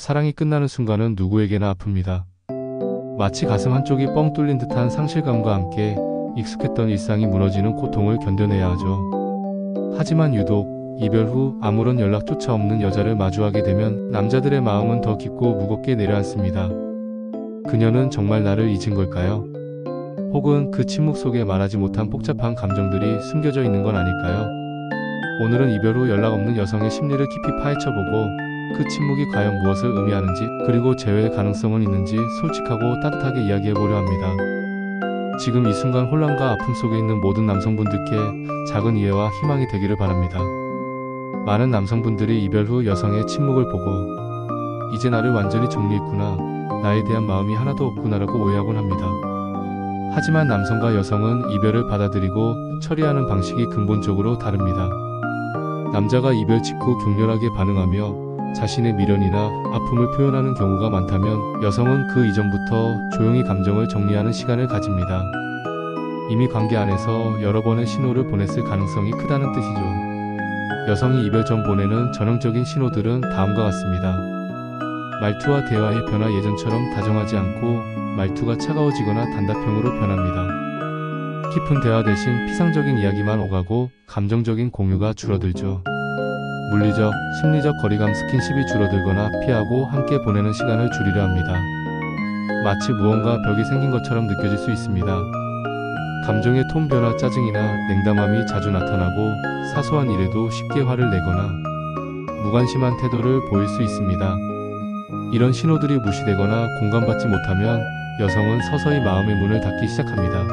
사랑이 끝나는 순간은 누구에게나 아픕니다. 마치 가슴 한쪽이 뻥 뚫린 듯한 상실감과 함께 익숙했던 일상이 무너지는 고통을 견뎌내야 하죠. 하지만 유독 이별 후 아무런 연락조차 없는 여자를 마주하게 되면 남자들의 마음은 더 깊고 무겁게 내려앉습니다. 그녀는 정말 나를 잊은 걸까요? 혹은 그 침묵 속에 말하지 못한 복잡한 감정들이 숨겨져 있는 건 아닐까요? 오늘은 이별 후 연락 없는 여성의 심리를 깊이 파헤쳐보고 그 침묵이 과연 무엇을 의미하는지, 그리고 재회의 가능성은 있는지 솔직하고 따뜻하게 이야기해보려 합니다. 지금 이 순간 혼란과 아픔 속에 있는 모든 남성분들께 작은 이해와 희망이 되기를 바랍니다. 많은 남성분들이 이별 후 여성의 침묵을 보고 이제 나를 완전히 정리했구나, 나에 대한 마음이 하나도 없구나라고 오해하곤 합니다. 하지만 남성과 여성은 이별을 받아들이고 처리하는 방식이 근본적으로 다릅니다. 남자가 이별 직후 격렬하게 반응하며 자신의 미련이나 아픔을 표현하는 경우가 많다면, 여성은 그 이전부터 조용히 감정을 정리하는 시간을 가집니다. 이미 관계 안에서 여러 번의 신호를 보냈을 가능성이 크다는 뜻이죠. 여성이 이별 전 보내는 전형적인 신호들은 다음과 같습니다. 말투와 대화의 변화. 예전처럼 다정하지 않고 말투가 차가워지거나 단답형으로 변합니다. 깊은 대화 대신 피상적인 이야기만 오가고 감정적인 공유가 줄어들죠. 물리적, 심리적 거리감, 스킨십이 줄어들거나 피하고 함께 보내는 시간을 줄이려 합니다. 마치 무언가 벽이 생긴 것처럼 느껴질 수 있습니다. 감정의 톤 변화, 짜증이나 냉담함이 자주 나타나고 사소한 일에도 쉽게 화를 내거나 무관심한 태도를 보일 수 있습니다. 이런 신호들이 무시되거나 공감받지 못하면 여성은 서서히 마음의 문을 닫기 시작합니다.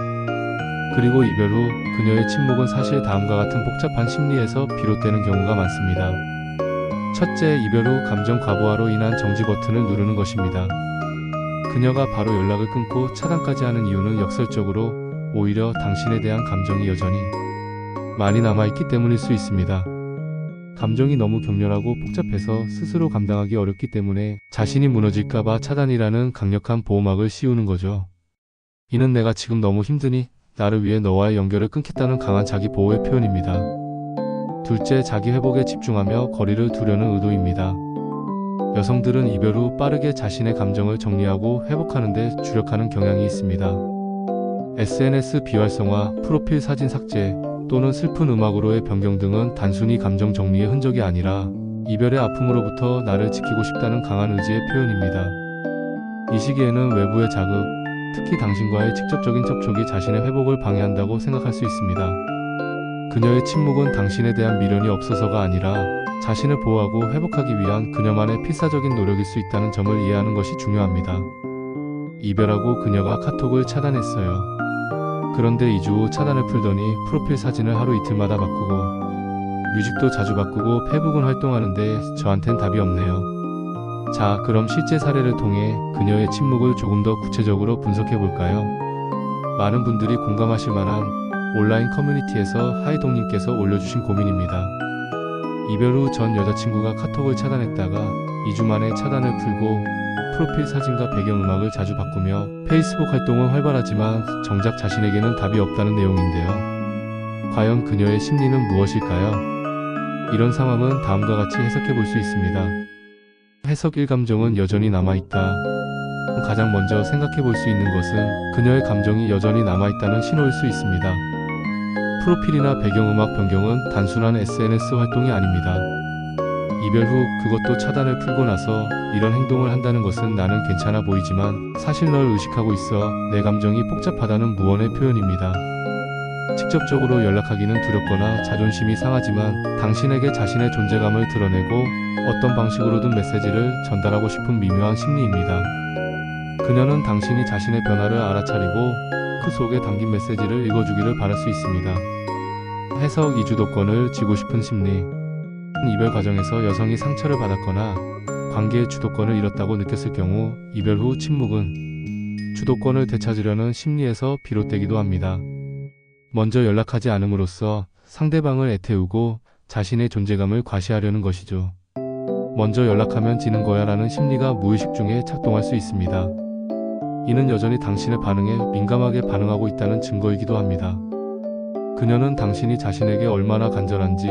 그리고 이별 후 그녀의 침묵은 사실 다음과 같은 복잡한 심리에서 비롯되는 경우가 많습니다. 첫째, 이별 후 감정 과부하로 인한 정지 버튼을 누르는 것입니다. 그녀가 바로 연락을 끊고 차단까지 하는 이유는 역설적으로 오히려 당신에 대한 감정이 여전히 많이 남아있기 때문일 수 있습니다. 감정이 너무 격렬하고 복잡해서 스스로 감당하기 어렵기 때문에 자신이 무너질까봐 차단이라는 강력한 보호막을 씌우는 거죠. 이는 내가 지금 너무 힘드니 나를 위해 너와의 연결을 끊겠다는 강한 자기 보호의 표현입니다. 둘째, 자기 회복에 집중하며 거리를 두려는 의도입니다. 여성들은 이별 후 빠르게 자신의 감정을 정리하고 회복하는 데 주력하는 경향이 있습니다. SNS 비활성화, 프로필 사진 삭제, 또는 슬픈 음악으로의 변경 등은 단순히 감정 정리의 흔적이 아니라 이별의 아픔으로부터 나를 지키고 싶다는 강한 의지의 표현입니다. 이 시기에는 외부의 자극, 특히 당신과의 직접적인 접촉이 자신의 회복을 방해한다고 생각할 수 있습니다. 그녀의 침묵은 당신에 대한 미련이 없어서가 아니라 자신을 보호하고 회복하기 위한 그녀만의 필사적인 노력일 수 있다는 점을 이해하는 것이 중요합니다. 이별하고 그녀가 카톡을 차단했어요. 그런데 2주 후 차단을 풀더니 프로필 사진을 하루 이틀마다 바꾸고 뮤직도 자주 바꾸고 페북은 활동하는데 저한텐 답이 없네요. 자, 그럼 실제 사례를 통해 그녀의 침묵을 조금 더 구체적으로 분석해볼까요? 많은 분들이 공감하실 만한 온라인 커뮤니티에서 하이동님께서 올려주신 고민입니다. 이별 후 전 여자친구가 카톡을 차단했다가 2주 만에 차단을 풀고 프로필 사진과 배경음악을 자주 바꾸며 페이스북 활동은 활발하지만 정작 자신에게는 답이 없다는 내용인데요. 과연 그녀의 심리는 무엇일까요? 이런 상황은 다음과 같이 해석해볼 수 있습니다. 해석 1. 감정은 여전히 남아있다. 가장 먼저 생각해볼 수 있는 것은 그녀의 감정이 여전히 남아있다는 신호일 수 있습니다. 프로필이나 배경음악 변경은 단순한 SNS 활동이 아닙니다. 이별 후 그것도 차단을 풀고 나서 이런 행동을 한다는 것은 나는 괜찮아 보이지만 사실 널 의식하고 있어, 내 감정이 복잡하다는 무언의 표현입니다. 직접적으로 연락하기는 두렵거나 자존심이 상하지만 당신에게 자신의 존재감을 드러내고 어떤 방식으로든 메시지를 전달하고 싶은 미묘한 심리입니다. 그녀는 당신이 자신의 변화를 알아차리고 그 속에 담긴 메시지를 읽어주기를 바랄 수 있습니다. 해석 2. 주도권을 쥐고 싶은 심리. 이별 과정에서 여성이 상처를 받았거나 관계의 주도권을 잃었다고 느꼈을 경우 이별 후 침묵은 주도권을 되찾으려는 심리에서 비롯되기도 합니다. 먼저 연락하지 않음으로써 상대방을 애태우고 자신의 존재감을 과시하려는 것이죠. 먼저 연락하면 지는 거야 라는 심리가 무의식 중에 작동할 수 있습니다. 이는 여전히 당신의 반응에 민감하게 반응하고 있다는 증거이기도 합니다. 그녀는 당신이 자신에게 얼마나 간절한지,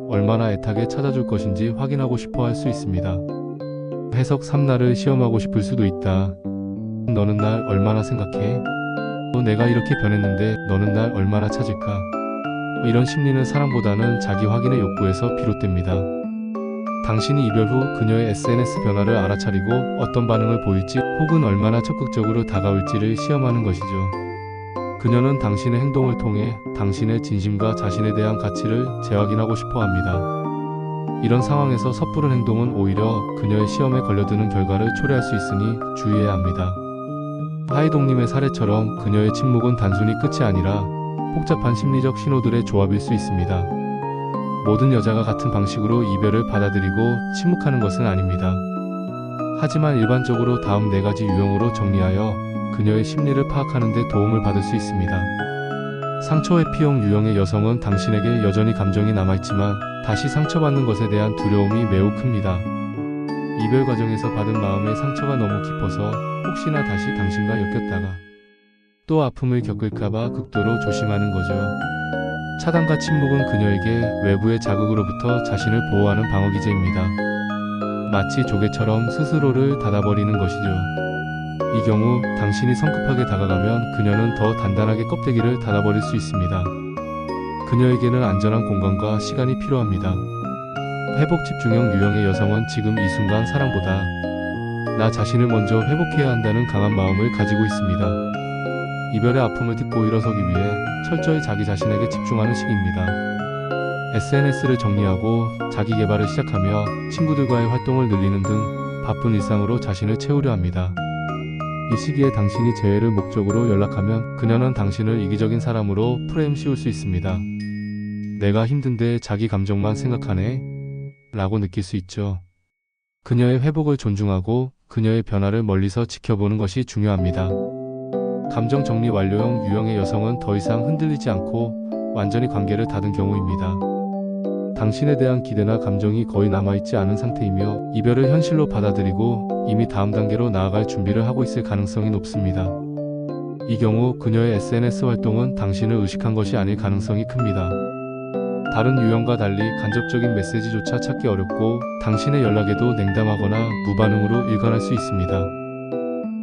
얼마나 애타게 찾아줄 것인지 확인하고 싶어 할 수 있습니다. 해석 3. 나를 시험하고 싶을 수도 있다. 너는 날 얼마나 생각해? 내가 이렇게 변했는데 너는 날 얼마나 찾을까? 이런 심리는 사랑보다는 자기 확인의 욕구에서 비롯됩니다. 당신이 이별 후 그녀의 SNS 변화를 알아차리고 어떤 반응을 보일지 혹은 얼마나 적극적으로 다가올지를 시험하는 것이죠. 그녀는 당신의 행동을 통해 당신의 진심과 자신에 대한 가치를 재확인하고 싶어 합니다. 이런 상황에서 섣부른 행동은 오히려 그녀의 시험에 걸려드는 결과를 초래할 수 있으니 주의해야 합니다. 하이동님의 사례처럼 그녀의 침묵은 단순히 끝이 아니라 복잡한 심리적 신호들의 조합일 수 있습니다. 모든 여자가 같은 방식으로 이별을 받아들이고 침묵하는 것은 아닙니다. 하지만 일반적으로 다음 4가지 유형으로 정리하여 그녀의 심리를 파악하는 데 도움을 받을 수 있습니다. 상처 회피형 유형의 여성은 당신에게 여전히 감정이 남아있지만 다시 상처받는 것에 대한 두려움이 매우 큽니다. 이별 과정에서 받은 마음의 상처가 너무 깊어서 혹시나 다시 당신과 엮였다가 또 아픔을 겪을까봐 극도로 조심하는 거죠. 차단과 침묵은 그녀에게 외부의 자극으로부터 자신을 보호하는 방어기제입니다. 마치 조개처럼 스스로를 닫아버리는 것이죠. 이 경우 당신이 성급하게 다가가면 그녀는 더 단단하게 껍데기를 닫아버릴 수 있습니다. 그녀에게는 안전한 공간과 시간이 필요합니다. 회복 집중형 유형의 여성은 지금 이 순간 사랑보다 나 자신을 먼저 회복해야 한다는 강한 마음을 가지고 있습니다. 이별의 아픔을 딛고 일어서기 위해 철저히 자기 자신에게 집중하는 시기입니다. SNS를 정리하고 자기 개발을 시작하며 친구들과의 활동을 늘리는 등 바쁜 일상으로 자신을 채우려 합니다. 이 시기에 당신이 재회를 목적으로 연락하면 그녀는 당신을 이기적인 사람으로 프레임 씌울 수 있습니다. 내가 힘든데 자기 감정만 생각하네? 라고 느낄 수 있죠. 그녀의 회복을 존중하고 그녀의 변화를 멀리서 지켜보는 것이 중요합니다. 감정 정리 완료형 유형의 여성은 더 이상 흔들리지 않고 완전히 관계를 닫은 경우입니다. 당신에 대한 기대나 감정이 거의 남아있지 않은 상태이며 이별을 현실로 받아들이고 이미 다음 단계로 나아갈 준비를 하고 있을 가능성이 높습니다. 이 경우 그녀의 SNS 활동은 당신을 의식한 것이 아닐 가능성이 큽니다. 다른 유형과 달리 간접적인 메시지조차 찾기 어렵고 당신의 연락에도 냉담하거나 무반응으로 일관할 수 있습니다.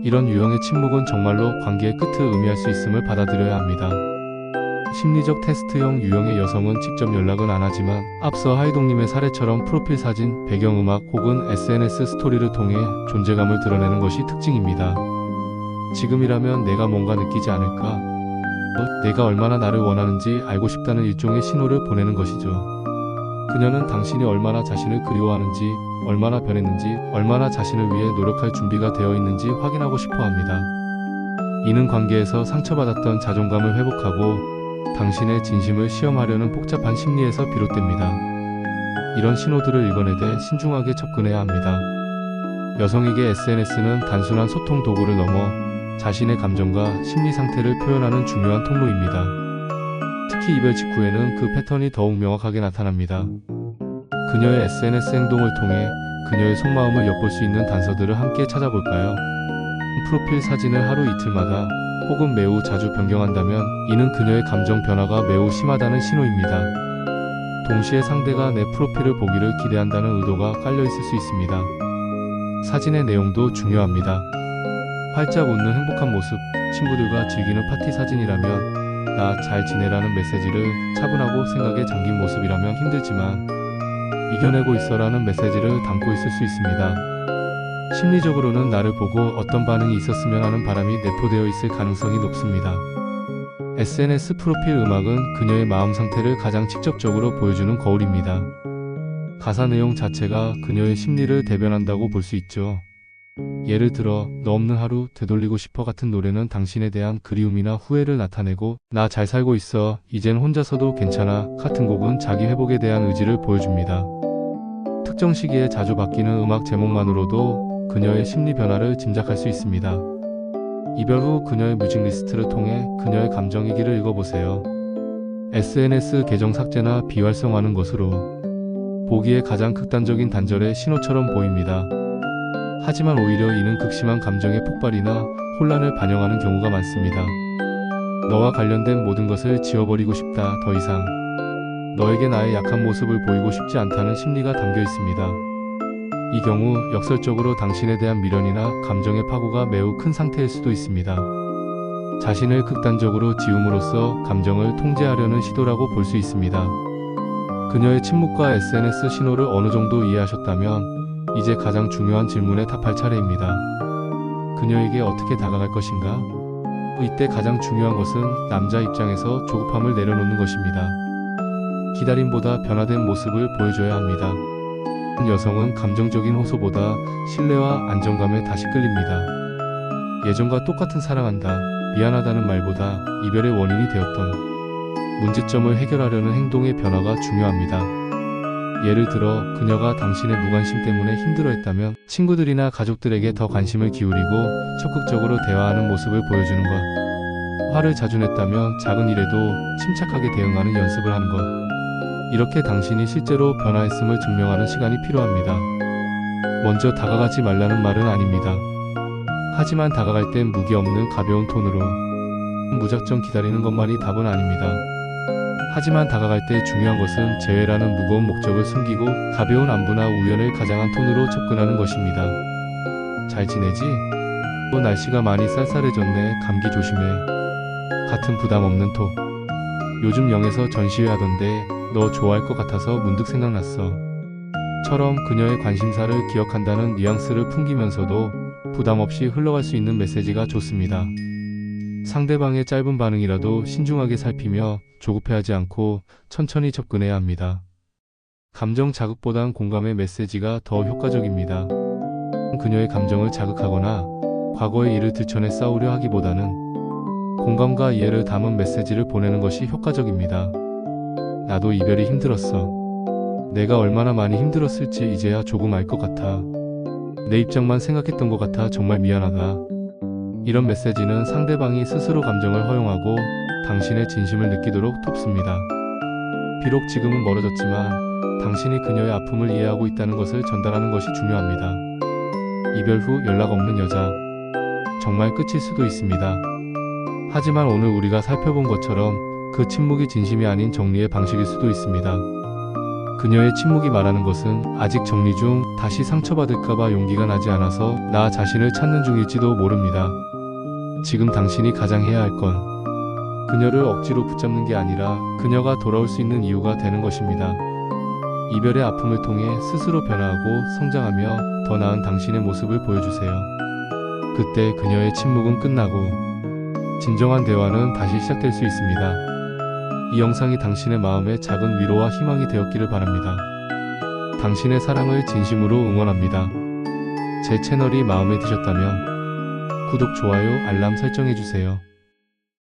이런 유형의 침묵은 정말로 관계의 끝을 의미할 수 있음을 받아들여야 합니다. 심리적 테스트형 유형의 여성은 직접 연락은 안 하지만 앞서 하이동님의 사례처럼 프로필 사진, 배경음악 혹은 SNS 스토리를 통해 존재감을 드러내는 것이 특징입니다. 지금이라면 내가 뭔가 느끼지 않을까? 내가 얼마나 나를 원하는지 알고 싶다는 일종의 신호를 보내는 것이죠. 그녀는 당신이 얼마나 자신을 그리워하는지, 얼마나 변했는지, 얼마나 자신을 위해 노력할 준비가 되어 있는지 확인하고 싶어 합니다. 이는 관계에서 상처받았던 자존감을 회복하고 당신의 진심을 시험하려는 복잡한 심리에서 비롯됩니다. 이런 신호들을 읽어내되 신중하게 접근해야 합니다. 여성에게 SNS는 단순한 소통 도구를 넘어 자신의 감정과 심리 상태를 표현하는 중요한 통로입니다. 특히 이별 직후에는 그 패턴이 더욱 명확하게 나타납니다. 그녀의 SNS 행동을 통해 그녀의 속마음을 엿볼 수 있는 단서들을 함께 찾아볼까요? 프로필 사진을 하루 이틀마다 혹은 매우 자주 변경한다면 이는 그녀의 감정 변화가 매우 심하다는 신호입니다. 동시에 상대가 내 프로필을 보기를 기대한다는 의도가 깔려 있을 수 있습니다. 사진의 내용도 중요합니다. 활짝 웃는 행복한 모습, 친구들과 즐기는 파티 사진이라면 나 잘 지내라는 메시지를 차분하고 생각에 잠긴 모습이라면 힘들지만 이겨내고 있어라는 메시지를 담고 있을 수 있습니다. 심리적으로는 나를 보고 어떤 반응이 있었으면 하는 바람이 내포되어 있을 가능성이 높습니다. SNS 프로필 음악은 그녀의 마음 상태를 가장 직접적으로 보여주는 거울입니다. 가사 내용 자체가 그녀의 심리를 대변한다고 볼 수 있죠. 예를 들어 너 없는 하루 되돌리고 싶어 같은 노래는 당신에 대한 그리움이나 후회를 나타내고 나 잘 살고 있어 이젠 혼자서도 괜찮아 같은 곡은 자기 회복에 대한 의지를 보여줍니다. 특정 시기에 자주 바뀌는 음악 제목만으로도 그녀의 심리 변화를 짐작할 수 있습니다. 이별 후 그녀의 뮤직 리스트를 통해 그녀의 감정 일기를 읽어보세요. SNS 계정 삭제나 비활성화하는 것으로 보기에 가장 극단적인 단절의 신호처럼 보입니다. 하지만 오히려 이는 극심한 감정의 폭발이나 혼란을 반영하는 경우가 많습니다. 너와 관련된 모든 것을 지워버리고 싶다. 더 이상 너에게 나의 약한 모습을 보이고 싶지 않다는 심리가 담겨 있습니다. 이 경우 역설적으로 당신에 대한 미련이나 감정의 파고가 매우 큰 상태일 수도 있습니다. 자신을 극단적으로 지움으로써 감정을 통제하려는 시도라고 볼 수 있습니다. 그녀의 침묵과 SNS 신호를 어느 정도 이해하셨다면 이제 가장 중요한 질문에 답할 차례입니다. 그녀에게 어떻게 다가갈 것인가? 이때 가장 중요한 것은 남자 입장에서 조급함을 내려놓는 것입니다. 기다림보다 변화된 모습을 보여줘야 합니다. 여성은 감정적인 호소보다 신뢰와 안정감에 다시 끌립니다. 예전과 똑같은 사랑한다, 미안하다는 말보다 이별의 원인이 되었던 문제점을 해결하려는 행동의 변화가 중요합니다. 예를 들어 그녀가 당신의 무관심 때문에 힘들어했다면 친구들이나 가족들에게 더 관심을 기울이고 적극적으로 대화하는 모습을 보여주는 것. 화를 자주 냈다면 작은 일에도 침착하게 대응하는 연습을 하는 것. 이렇게 당신이 실제로 변화했음을 증명하는 시간이 필요합니다. 먼저 다가가지 말라는 말은 아닙니다. 하지만 다가갈 땐 무기 없는 가벼운 톤으로 무작정 기다리는 것만이 답은 아닙니다. 하지만 다가갈 때 중요한 것은 재회라는 무거운 목적을 숨기고 가벼운 안부나 우연을 가장한 톤으로 접근하는 것입니다. 잘 지내지? 날씨가 많이 쌀쌀해졌네. 감기 조심해. 같은 부담 없는 톡. 요즘 영에서 전시회 하던데 너 좋아할 것 같아서 문득 생각났어. 처럼 그녀의 관심사를 기억한다는 뉘앙스를 풍기면서도 부담 없이 흘러갈 수 있는 메시지가 좋습니다. 상대방의 짧은 반응이라도 신중하게 살피며 조급해하지 않고 천천히 접근해야 합니다. 감정 자극보단 공감의 메시지가 더 효과적입니다. 그녀의 감정을 자극하거나 과거의 일을 들춰내 싸우려 하기보다는 공감과 이해를 담은 메시지를 보내는 것이 효과적입니다. 나도 이별이 힘들었어. 내가 얼마나 많이 힘들었을지 이제야 조금 알 것 같아. 내 입장만 생각했던 것 같아. 정말 미안하다. 이런 메시지는 상대방이 스스로 감정을 허용하고 당신의 진심을 느끼도록 돕습니다. 비록 지금은 멀어졌지만 당신이 그녀의 아픔을 이해하고 있다는 것을 전달하는 것이 중요합니다. 이별 후 연락 없는 여자. 정말 끝일 수도 있습니다. 하지만 오늘 우리가 살펴본 것처럼 그 침묵이 진심이 아닌 정리의 방식일 수도 있습니다. 그녀의 침묵이 말하는 것은 아직 정리 중, 다시 상처받을까봐 용기가 나지 않아서 나 자신을 찾는 중일지도 모릅니다. 지금 당신이 가장 해야 할 건 그녀를 억지로 붙잡는 게 아니라 그녀가 돌아올 수 있는 이유가 되는 것입니다. 이별의 아픔을 통해 스스로 변화하고 성장하며 더 나은 당신의 모습을 보여주세요. 그때 그녀의 침묵은 끝나고 진정한 대화는 다시 시작될 수 있습니다. 이 영상이 당신의 마음에 작은 위로와 희망이 되었기를 바랍니다. 당신의 사랑을 진심으로 응원합니다. 제 채널이 마음에 드셨다면 구독, 좋아요, 알람 설정해주세요.